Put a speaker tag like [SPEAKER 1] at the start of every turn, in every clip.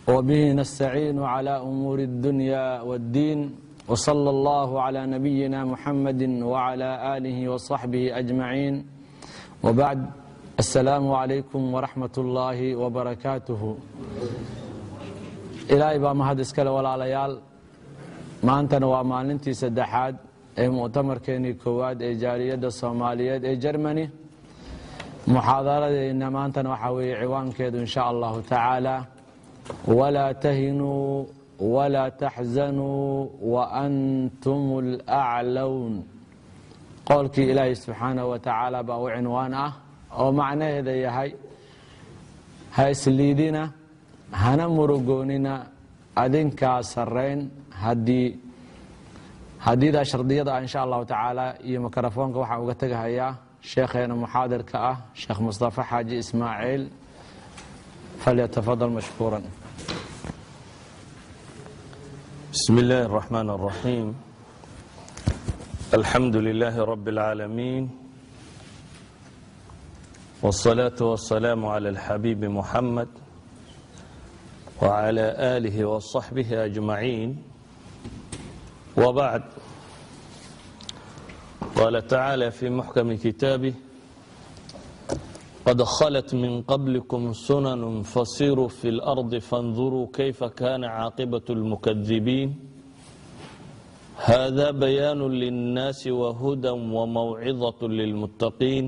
[SPEAKER 1] وبه نستعين على أمور الدنيا والدين وصلى الله على نبينا محمد وعلى آله وصحبه أجمعين وبعد السلام عليكم ورحمة الله وبركاته إلهي بaa mahad iskale walaalayaal maantana waa maalintii saddexaad ee mu'tamarkeenii koowaad ee jaaliyadda Soomaaliyeed ee Germany muxaadaradeena maantana waxa weeye ciwaankeedu insha Allah ta'ala ولا تهنوا ولا تحزنوا وأنتم الأعلون قولك إلهي سبحانه وتعالى بعنوانه ومعنى هذا يهي هاي سليدنا هنا مرقوننا أدنكا سرين هدي ذا شرطية إن شاء الله تعالى يمكرفونك وحا وقتها إياه شيخنا محاضر كأه شيخ مصطفى حاجي إسماعيل فليتفضل مشكورا.
[SPEAKER 2] بسم الله الرحمن الرحيم. الحمد لله رب العالمين، والصلاة والسلام على الحبيب محمد وعلى آله وصحبه أجمعين، وبعد. قال تعالى في محكم كتابه: قد خلت من قبلكم سنن فسيروا في الأرض فانظروا كيف كان عاقبة المكذبين. هذا بيان للناس وهدى وموعظة للمتقين.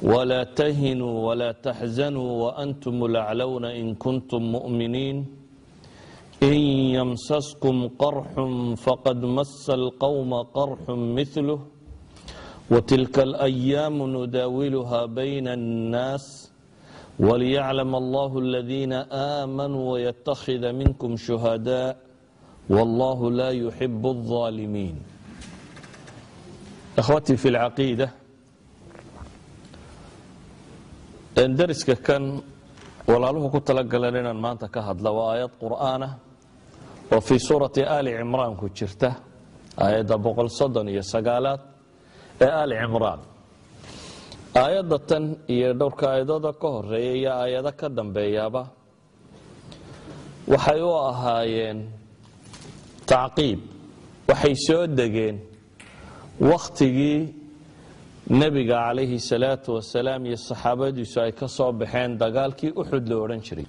[SPEAKER 2] ولا تهنوا ولا تحزنوا وأنتم الأعلون إن كنتم مؤمنين. إن يمسسكم قرح فقد مس القوم قرح مثله وتلك الأيام نداولها بين الناس وليعلم الله الذين آمنوا ويتخذ منكم شهداء والله لا يحب الظالمين. أخوتي في العقيدة، درسك كان walaaluhu ku talagaleen inaan maanta ka hadlo waa aayad qur'aan ah oo fi suurati Ali Imran ku jirta aayada 139 ee Ali Imran. aayadatan iyo dhowrka aayadooda ka horeeyay iyo aayada ka dambeeyaba waxay u ahaayeen tacqiib, waxay soo degeen waqtigii nabiga calayhi salaatu wasalaam iyo saxaabadiisu ay ka soo baxeen dagaalkii Uhud la oran jiray.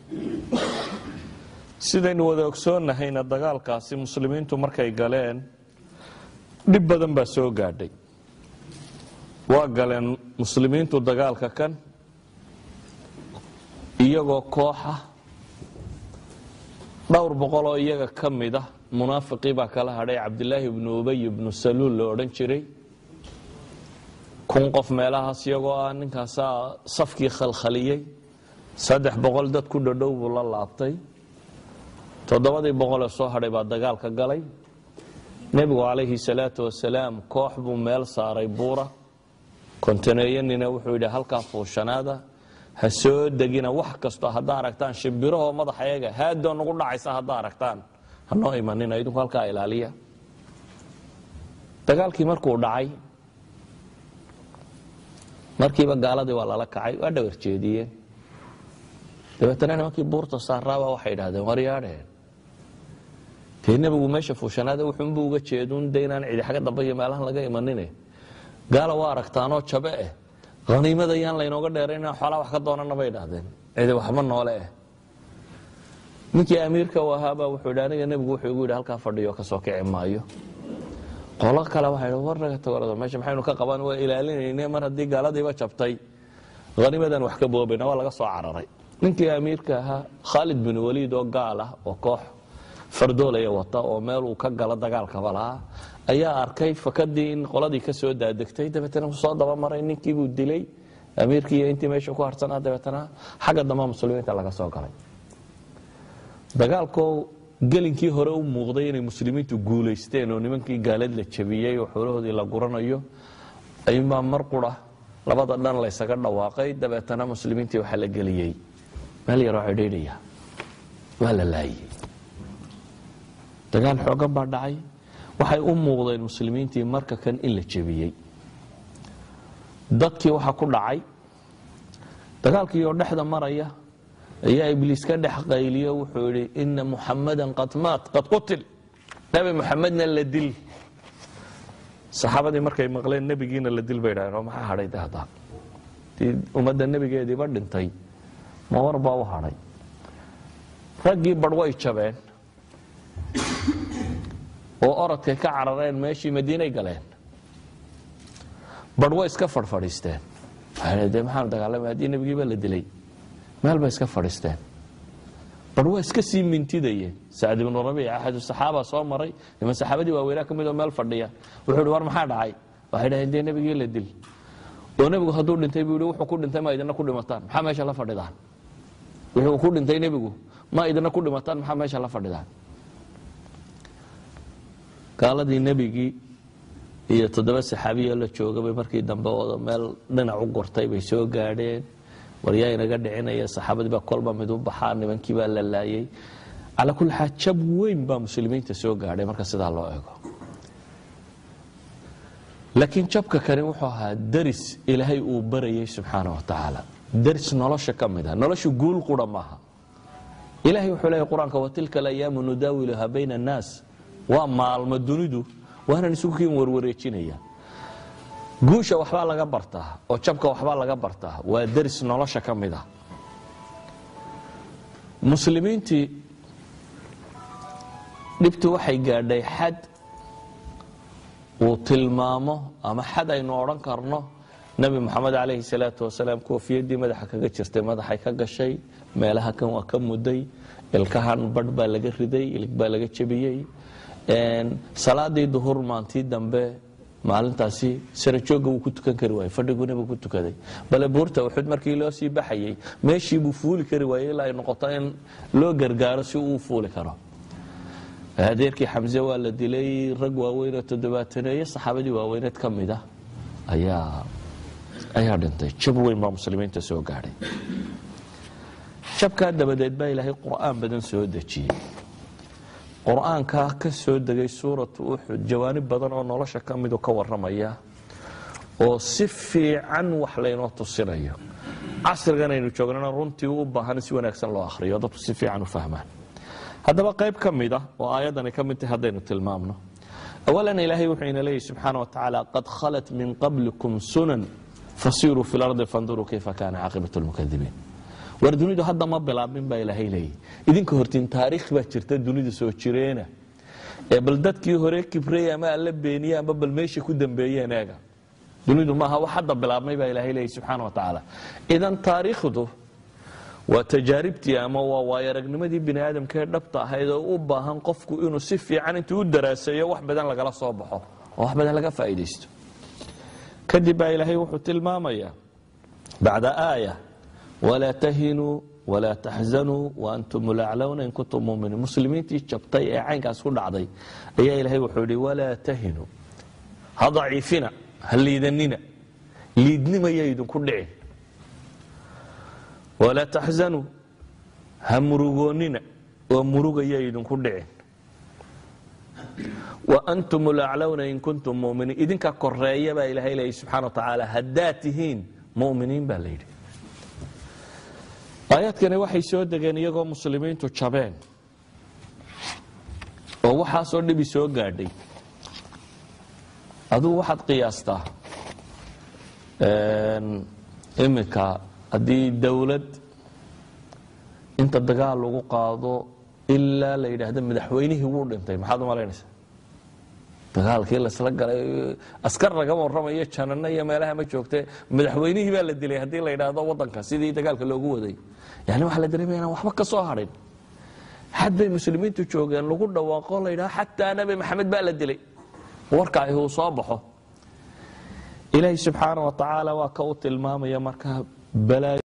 [SPEAKER 2] sidaynu wada ogsoonnahayna dagaalkaasi muslimiintu markay galeen dhib badan baa soo gaadhay. waa galeen muslimiintu dagaalka kan iyagoo kooxa dhowr boqol oo iyaga ka mid ah munaafiqii baa kala hadhay Cabdulaahi ibn Ubay ibn Saluul la oran jiray. kun qof meelahaas iyagoo ah ninkaas safkii khalkhaliyay 300 dad ku dhadhow buu la laabtay. 700 soo hadhay baa dagaalka galay. nabigu calayhi salaatu wasalaam koox buu meel saaray buura kontaneeyanina wuxuu yidhi halkaa fuushanaada ha soo degina wax kasto haddaa aragtaan shimbirahoo madaxayaga haadoo nagu dhacaysa haddaa aragtaan hanoo imanina idinku halkaa ilaaliya. dagaalkii markuu dhacay markiiba gaaladii waa lala kacay, waa dhawr jeediyeen. dabeetana nimankii buurta saaraaba waxay idhahdeen waryaadheen dee nabigu meesha fuushanaada wuxuunbuu uga jeeduun de inaan cidi xagga dambe iyo meelahan laga imanine gaala waa aragtaanoo jabe eh haniimada yaan laynooga dheerayn xoolaa wax ka doonana bay idhahdeen cidi waxba noole eh. ninkii amiirka u ahaabaa wuxuu idhi aniga nabigu wuxuu igu yidhi halkaa fadhiyo ka soo kici maayo. qolo kale waxay idhi warnaga tawarada meesha maxaynu ka qaban waa ilaalinayne mar haddii gaaladiiba jabtay haniimadan wax ka boobayna waa laga soo cararay. ninkii amiirka ahaa Khalid bin Waliid oo gaal ah oo koox fardoolaya wata oo meel uu ka gala dagaalkaba lahaa ayaa arkay fakadii in qoladii ka soo daadegtay. dabeetana uu soo daba maray ninkii buu dilay amiirkii iyo intii meesha ku harsanaa. dabeetana xagga dambe muslimiinta laga soo galay. dagaalkoo gelinkii hore u muuqday inay muslimiintu guuleysteen oo nimankii gaalad la jabiyay oo xoolahoodii la guranayo ayuunbaa mar qura labada dhan la isaga dhawaaqay. dabeetana muslimiintii waxaa la geliyey meel yaroo cidhiidhiya waa la laayay. dagaal xoogan baa dhacay. waxay u muuqdeen muslimiintii marka kan in la jabiyey. dadkii waxa ku dhacay dagaalkii oo dhexda maraya ayaa ibliis ka dhex qayliyo wuxuu yidhi ina muxamadan qad maat qad qutil nabi muxamedna la dil saxaabadii markay maqleen nebigiina la dil bay dhaaheen oo maxaa hadhay dahdaa ummadda nebigeediiba dhintay ma war baa u hadhay raggii badh way jabeen oo orodkay ka carareen meeshii madiinay galeen badh way iska fadhfadhiisteen de maxaanu dagaalamay haddii nebigiiba la dilay meel bay iska fadhiisteen badh waa iska sii mintidayeen sacd ibnu rabiic axadu saxaaba soo maray niman saxaabadii waaweynaa ka mid oo meel fadhiya wuxuu yidhi war maxaa dhacay waxay dhaheen dee nebigii la dil oo nebigu hadduu dhintay buu yidhi wuxuu ku dhintay ma idina ku dhimataan maxaa meesha la fadhidaan wuxuu ku dhintay nebigu ma idina ku dhimataan maxaa meesha la fadhidaan gaaladii nebigii iyo 7 saxaabiya la joogay markii dambe oo meel dhinac u gortay bay soo gaadheen waryaa inaga dhicinaya saxaabadii baa kolba mid u baxaa nimankii baa la laayay ala kulli xaal jab weyn baa muslimiinta soo gaadhay marka sidaa loo eego laakiin jabka kale wuxuu ahaa daris ilaahay uu barayay subxaanahu wa tacaala daris nolosha ka mid ah noloshu guul qura maaha ilaahay wuxuu leeyahay quraanka wa tilka alayaamu nudaawiluha bayna annaas waa maalmo dunidu waanan isugu kiin warwareejinaya guusha waxbaa laga bartaa oo jabka waxbaa laga bartaa waa daris nolosha ka mid ah muslimiintii dhibtu waxay gaadhay xad uu tilmaamo ama xad aynu odhan karno nabi maxamed calayhi salaatu wasalaam koofiyadii madaxa kaga jirtay madaxay ka gashay meelaha kan waa ka muday ilkahan badh baa laga riday ilig baa laga jabiyey salaadii duhur maantii dambe maalintaasi sarajooga uu ku tukan kari waayay fadhiguna buu ku tukaday bal buurta wuxuu markii loo sii baxayay meeshii buu fuuli kari waayay ilaa ay noqoto in loo gargaaro si uu fuuli karo adeerkii xamse waa la dilay rag waaweyn oo 70 saxaabadii waaweyneed ka mid ah ayaa dhintay jab weyn baa muslimiinta soo gaadhay jabka dabadeed baa ilaahay qur'aan badan soo dejiyay quraanka ka soo degay suuratu uxud jawaanib badan oo nolosha ka mid ka waramaya oo si fiican wax leeno tusinayo casrigan aynu joognana runtii u baahan si wanaagsan loo akhriyo dadku si fiican u fahmaan haddaba qayb ka mid ah oo aayadani ka mid tahay hadaynu tilmaamno awalan ilaahay wuxuu ina leeyahay subxaanahu wa tacaala qad khalat min qablikum sunan fasiiruu fi lardi fanduruu kayfa kaana caaqibatu lmukadibiin war dunidu hadda ma bilaabmin baa ilaahay leeyahay idinka hortiin taariikh baa jirta dunida soo jireena bal dadkii hore kibrey ama alla beeniyay ama bal meesha ku dambeeyeen eega dunidu maaha wax hadda bilaabmay baa ilaahay leeyahay subxaanahu wa tacaala idan taariikhdu waa tajaaribtii ama waa waayaragnimadii bini aadamka ee dhabta ahayd oo u baahan qofku inuu si fiican intuu u daraaseeyo wax badan lagala soo baxo oo wax badan laga faa'iideysto kadib baa ilaahay wuxuu tilmaamayaa bacda aaya ولا تهنوا ولا تحزنوا وأنتم الأعلون إن كنتم مؤمنين مسلمين تجبتي عينك أسكن عضي أي إلهي وحولي ولا تهنوا هضعيفنا هل يدننا ليدني ما يدن كل عين ولا تحزنوا همرغوننا ومرغ يدن كل عين وأنتم الأعلون إن كنتم مؤمنين إذن كقرية با إلهي سبحانه وتعالى هداتهين مؤمنين بالليل aayaadkani waxay soo degeen iyagoo muslimiintu jabeen oo waxaasoo dhibi soo gaadhay aduu waxaad qiyaastaa iminka haddii dowlad inta dagaal lagu qaado ilaa la yidhaahdo madaxweynihii wuu dhintay maxaad u malaynaysaa dagaalkii lasla galay askar lagama warramayo janano iyo meelaha ma joogte madaxweynihii baa la dilay haddii la yidhaahdo waddanka sidii dagaalka loogu waday yani waxaa la dareemaya inaan waxba ka soo hadhin xad bay muslimiintu joogeen lagu dhawaaqo la yidhaha xataa nabi maxamed baa la dilay warkaahi uu soo baxo ilaahay subxaana wa tacaala waa ka u tilmaamaya markaa balaayo